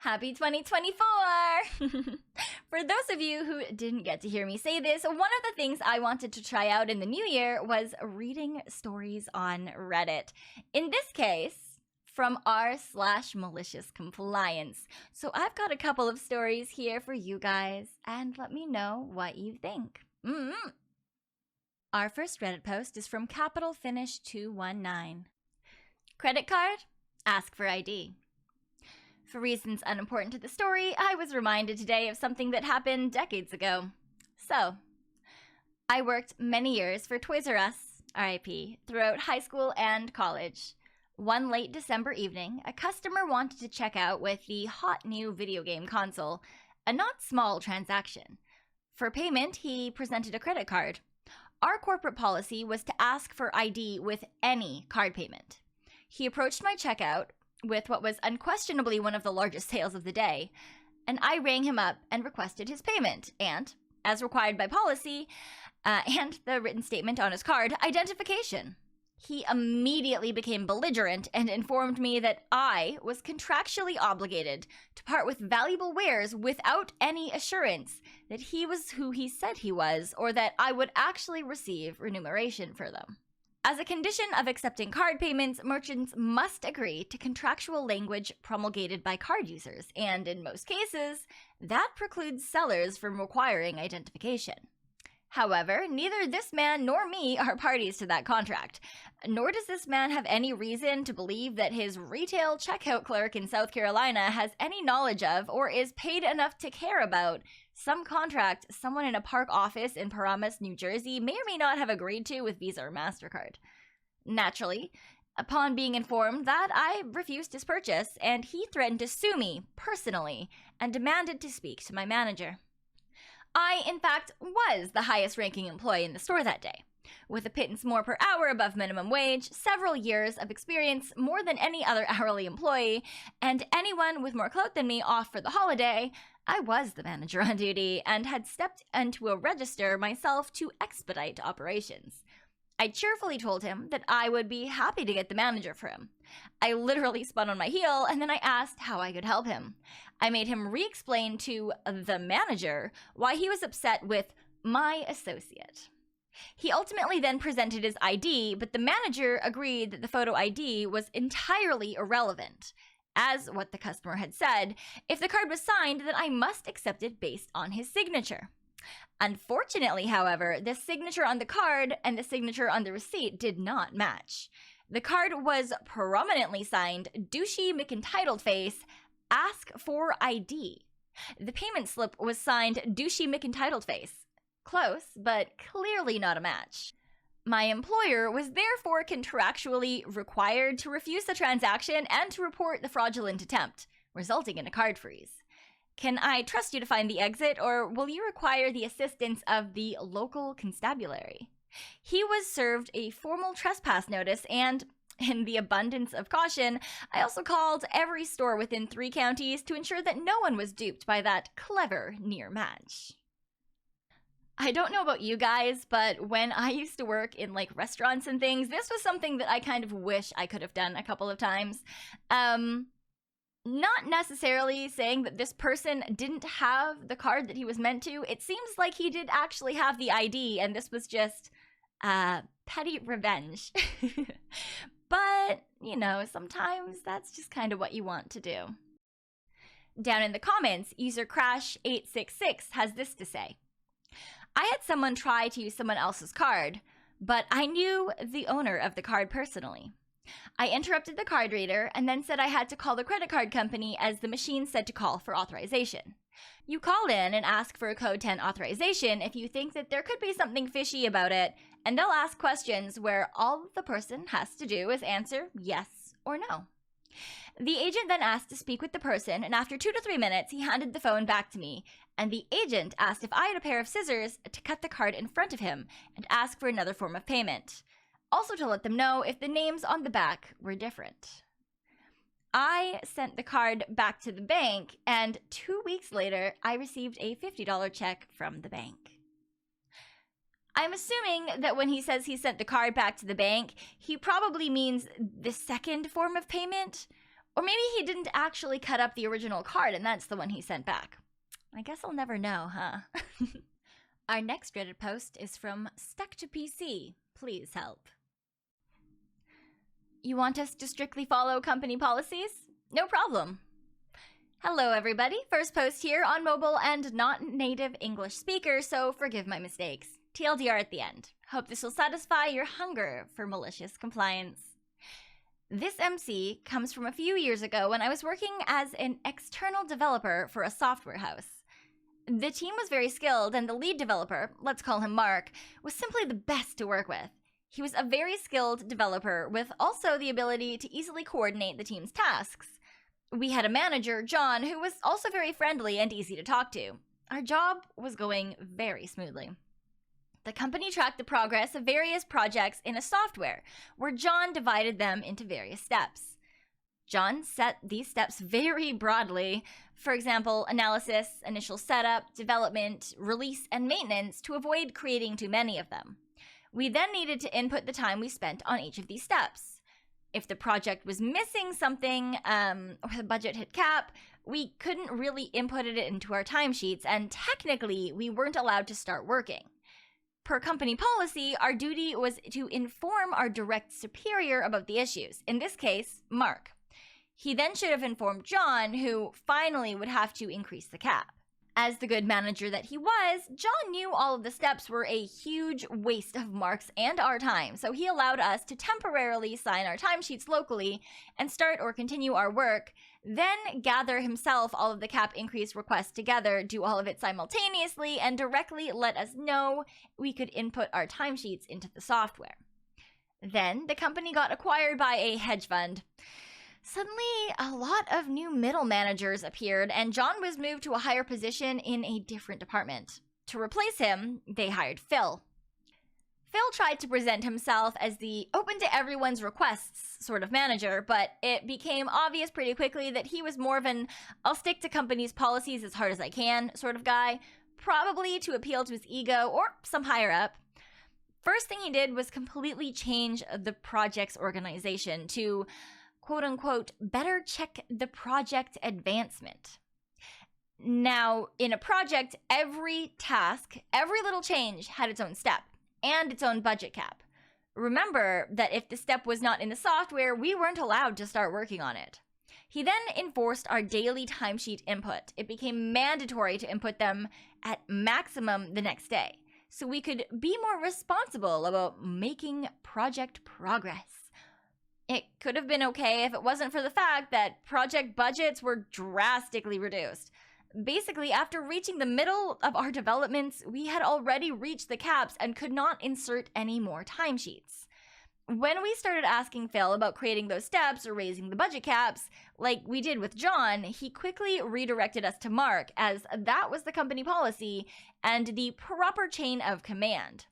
Happy 2024! For those of you who didn't get to hear me say this, one of the things I wanted to try out in the new year was reading stories on Reddit. In this case, from r/malicious compliance. So I've got a couple of stories here for you guys, and let me know what you think. Our first Reddit post is from Capital Finish 219. Credit card? Ask for ID. For reasons unimportant to the story, I was reminded today of something that happened decades ago. So, I worked many years for Toys R Us, RIP, throughout high school and college. One late December evening, a customer wanted to check out with the hot new video game console, a not small transaction. For payment, he presented a credit card. Our corporate policy was to ask for ID with any card payment. He approached my checkout with what was unquestionably one of the largest sales of the day, and I rang him up and requested his payment and, as required by policy, and the written statement on his card, identification. He immediately became belligerent and informed me that I was contractually obligated to part with valuable wares without any assurance that he was who he said he was or that I would actually receive remuneration for them. As a condition of accepting card payments, merchants must agree to contractual language promulgated by card users, and in most cases, that precludes sellers from requiring identification. However, neither this man nor me are parties to that contract, nor does this man have any reason to believe that his retail checkout clerk in South Carolina has any knowledge of or is paid enough to care about some contract someone in a park office in Paramus, New Jersey may or may not have agreed to with Visa or MasterCard. Naturally, upon being informed that, I refused his purchase, and he threatened to sue me personally and demanded to speak to my manager. I, in fact, was the highest-ranking employee in the store that day, with a pittance more per hour above minimum wage, several years of experience more than any other hourly employee, and anyone with more clout than me off for the holiday. I was the manager on duty and had stepped into a register myself to expedite operations. I cheerfully told him that I would be happy to get the manager for him. I literally spun on my heel, and then I asked how I could help him. I made him re-explain to the manager why he was upset with my associate. He ultimately then presented his ID, but the manager agreed that the photo ID was entirely irrelevant. As what the customer had said, if the card was signed, then I must accept it based on his signature. Unfortunately, however, the signature on the card and the signature on the receipt did not match. The card was prominently signed, douchey McEntitled face, ask for ID. The payment slip was signed, douchey McEntitled face. Close, but clearly not a match. My employer was therefore contractually required to refuse the transaction and to report the fraudulent attempt, resulting in a card freeze. Can I trust you to find the exit, or will you require the assistance of the local constabulary? He was served a formal trespass notice, and in the abundance of caution, I also called every store within 3 counties to ensure that no one was duped by that clever near match. I don't know about you guys, but when I used to work in like restaurants and things, this was something that I kind of wish I could have done a couple of times. Not necessarily saying that this person didn't have the card that he was meant to. It seems like he did actually have the ID, and this was just petty revenge. But, you know, sometimes that's just kind of what you want to do. Down in the comments, user Crash866 has this to say. I had someone try to use someone else's card, but I knew the owner of the card personally. I interrupted the card reader and then said I had to call the credit card company as the machine said to call for authorization. You call in and ask for a code 10 authorization if you think that there could be something fishy about it, and they'll ask questions where all the person has to do is answer yes or no. The agent then asked to speak with the person, and after 2 to 3 minutes, he handed the phone back to me, and the agent asked if I had a pair of scissors to cut the card in front of him and ask for another form of payment. Also to let them know if the names on the back were different. I sent the card back to the bank, and 2 weeks later, I received a $50 check from the bank. I'm assuming that when he says he sent the card back to the bank, he probably means the second form of payment, Or maybe he didn't actually cut up the original card and that's the one he sent back. I guess I'll never know, huh? Our next Reddit post is from Stuck to PC. Please help. You want us to strictly follow company policies? No problem. Hello everybody, first post here on mobile and not native English speaker, so forgive my mistakes. TLDR at the end. Hope this will satisfy your hunger for malicious compliance. This MC comes from a few years ago when I was working as an external developer for a software house. The team was very skilled and the lead developer, let's call him Mark, was simply the best to work with. He was a very skilled developer with also the ability to easily coordinate the team's tasks. We had a manager, John, who was also very friendly and easy to talk to. Our job was going very smoothly. The company tracked the progress of various projects in a software, where John divided them into various steps. John set these steps very broadly, for example, analysis, initial setup, development, release, and maintenance to avoid creating too many of them. We then needed to input the time we spent on each of these steps. If the project was missing something, or the budget hit cap, we couldn't really input it into our timesheets, and technically, we weren't allowed to start working. Per company policy, our duty was to inform our direct superior about the issues, in this case, Mark. He then should have informed John, who finally would have to increase the cap. As the good manager that he was, John knew all of the steps were a huge waste of Mark's and our time, so he allowed us to temporarily sign our timesheets locally and start or continue our work, then gather himself all of the cap increase requests together, do all of it simultaneously, and directly let us know we could input our timesheets into the software. Then the company got acquired by a hedge fund. Suddenly, a lot of new middle managers appeared, and John was moved to a higher position in a different department. To replace him, they hired Phil. Phil tried to present himself as the open to everyone's requests sort of manager, but it became obvious pretty quickly that he was more of an I'll stick to company's policies as hard as I can sort of guy, probably to appeal to his ego or some higher up. First thing he did was completely change the project's organization to quote-unquote, better check the project advancement. Now, in a project, every task, every little change had its own step and its own budget cap. Remember that if the step was not in the software, we weren't allowed to start working on it. He then enforced our daily timesheet input. It became mandatory to input them at maximum the next day, so we could be more responsible about making project progress. It could have been okay if it wasn't for the fact that project budgets were drastically reduced. Basically, after reaching the middle of our developments, we had already reached the caps and could not insert any more timesheets. When we started asking Phil about creating those steps or raising the budget caps, like we did with John, he quickly redirected us to Mark, as that was the company policy and the proper chain of command.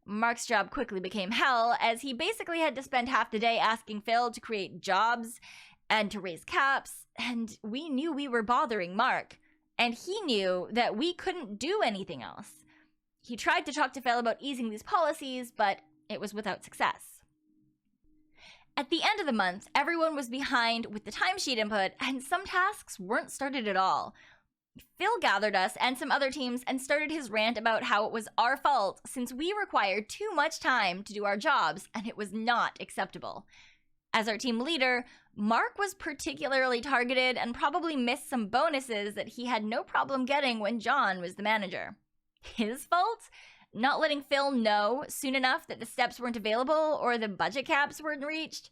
Mark's job quickly became hell, as he basically had to spend half the day asking Phil to create jobs and to raise caps, and we knew we were bothering Mark, and he knew that we couldn't do anything else. He tried to talk to Phil about easing these policies, but it was without success. At the end of the month, everyone was behind with the timesheet input, and some tasks weren't started at all. Phil gathered us and some other teams and started his rant about how it was our fault since we required too much time to do our jobs, and it was not acceptable. As our team leader, Mark was particularly targeted and probably missed some bonuses that he had no problem getting when John was the manager. His fault? Not letting Phil know soon enough that the steps weren't available or the budget caps weren't reached?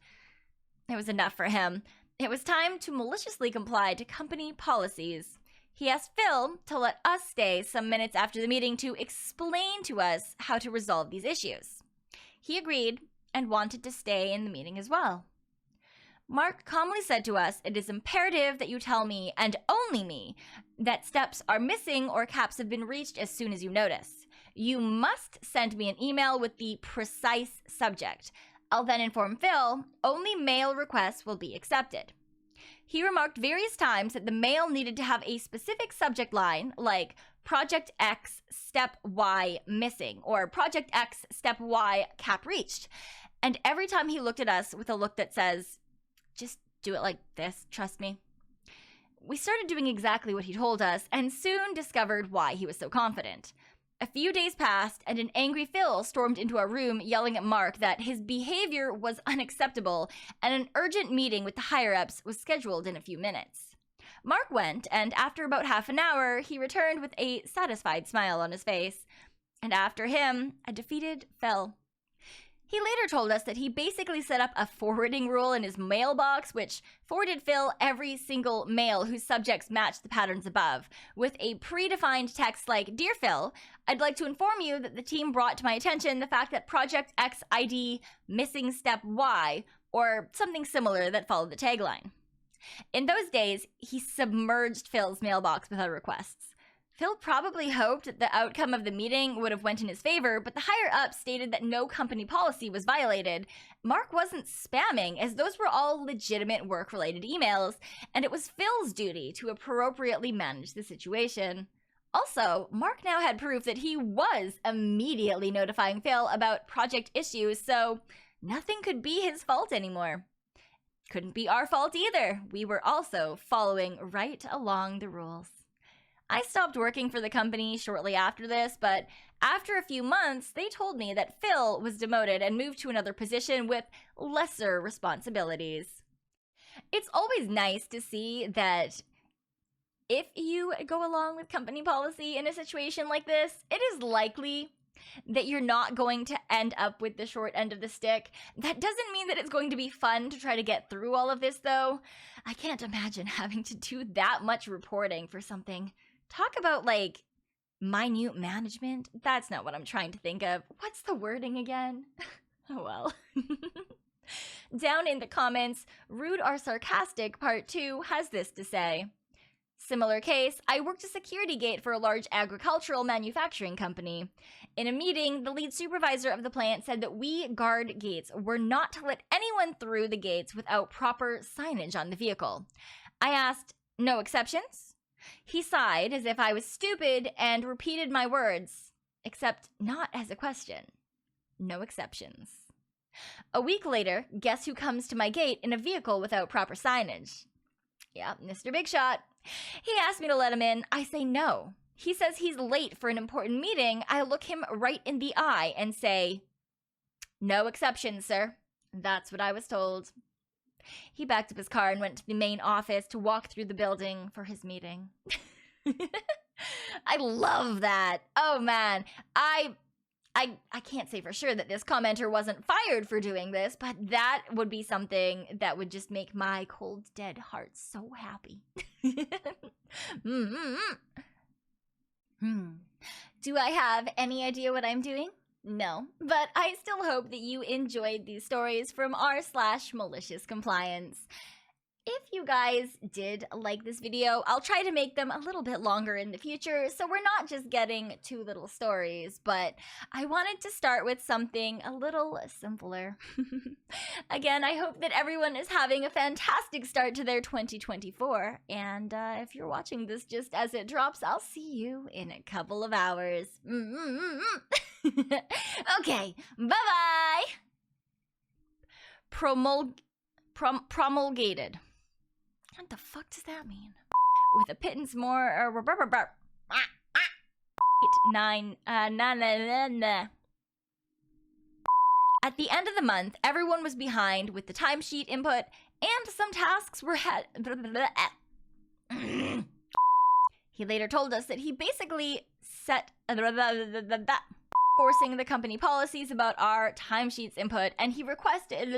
It was enough for him. It was time to maliciously comply to company policies. He asked Phil to let us stay some minutes after the meeting to explain to us how to resolve these issues. He agreed and wanted to stay in the meeting as well. Mark calmly said to us, "It is imperative that you tell me, and only me, that steps are missing or caps have been reached as soon as you notice. You must send me an email with the precise subject. I'll then inform Phil only mail requests will be accepted." He remarked various times that the mail needed to have a specific subject line, like Project X Step Y missing, or Project X Step Y cap reached. And every time he looked at us with a look that says, just do it like this, trust me. We started doing exactly what he told us and soon discovered why he was so confident. A few days passed, and an angry Phil stormed into our room yelling at Mark that his behavior was unacceptable and an urgent meeting with the higher-ups was scheduled in a few minutes. Mark went, and after about half an hour, he returned with a satisfied smile on his face. And after him, a defeated Phil. He later told us that he basically set up a forwarding rule in his mailbox, which forwarded Phil every single mail whose subjects matched the patterns above, with a predefined text like, "Dear Phil, I'd like to inform you that the team brought to my attention the fact that Project X ID missing step Y," or something similar that followed the tagline. In those days, he submerged Phil's mailbox with other requests. Phil probably hoped that the outcome of the meeting would have went in his favor, but the higher-ups stated that no company policy was violated. Mark wasn't spamming, as those were all legitimate work-related emails, and it was Phil's duty to appropriately manage the situation. Also, Mark now had proof that he was immediately notifying Phil about project issues, so nothing could be his fault anymore. Couldn't be our fault either. We were also following right along the rules. I stopped working for the company shortly after this, but after a few months, they told me that Phil was demoted and moved to another position with lesser responsibilities. It's always nice to see that if you go along with company policy in a situation like this, it is likely that you're not going to end up with the short end of the stick. That doesn't mean that it's going to be fun to try to get through all of this, though. I can't imagine having to do that much reporting for something. Talk about, like, minute management. That's not what I'm trying to think of. What's the wording again? Oh, well. Down in the comments, Rude or Sarcastic Part 2 has this to say. Similar case, I worked a security gate for a large agricultural manufacturing company. In a meeting, the lead supervisor of the plant said that we guard gates were not to let anyone through the gates without proper signage on the vehicle. I asked, "No exceptions?" He sighed as if I was stupid and repeated my words, except not as a question. No exceptions. A week later, guess who comes to my gate in a vehicle without proper signage? Yeah, Mr. Big Shot. He asked me to let him in. I say no. He says he's late for an important meeting. I look him right in the eye and say, "No exceptions, sir." That's what I was told. He backed up his car and went to the main office to walk through the building for his meeting. I love that. Oh man, I can't say for sure that this commenter wasn't fired for doing this, but that would be something that would just make my cold, dead heart so happy. Do I have any idea what I'm doing? No, but I still hope that you enjoyed these stories from r/malicious compliance. If you guys did like this video, I'll try to make them a little bit longer in the future, so we're not just getting 2 little stories, but I wanted to start with something a little simpler. Again, I hope that everyone is having a fantastic start to their 2024, and if you're watching this just as it drops, I'll see you in a couple of hours. Okay, bye-bye! Promulgated. What the fuck does that mean? With a pittance more, 9, At the end of the month, everyone was behind with the timesheet input, and some tasks were He later told us that he basically set forcing the company policies about our timesheets input, and he requested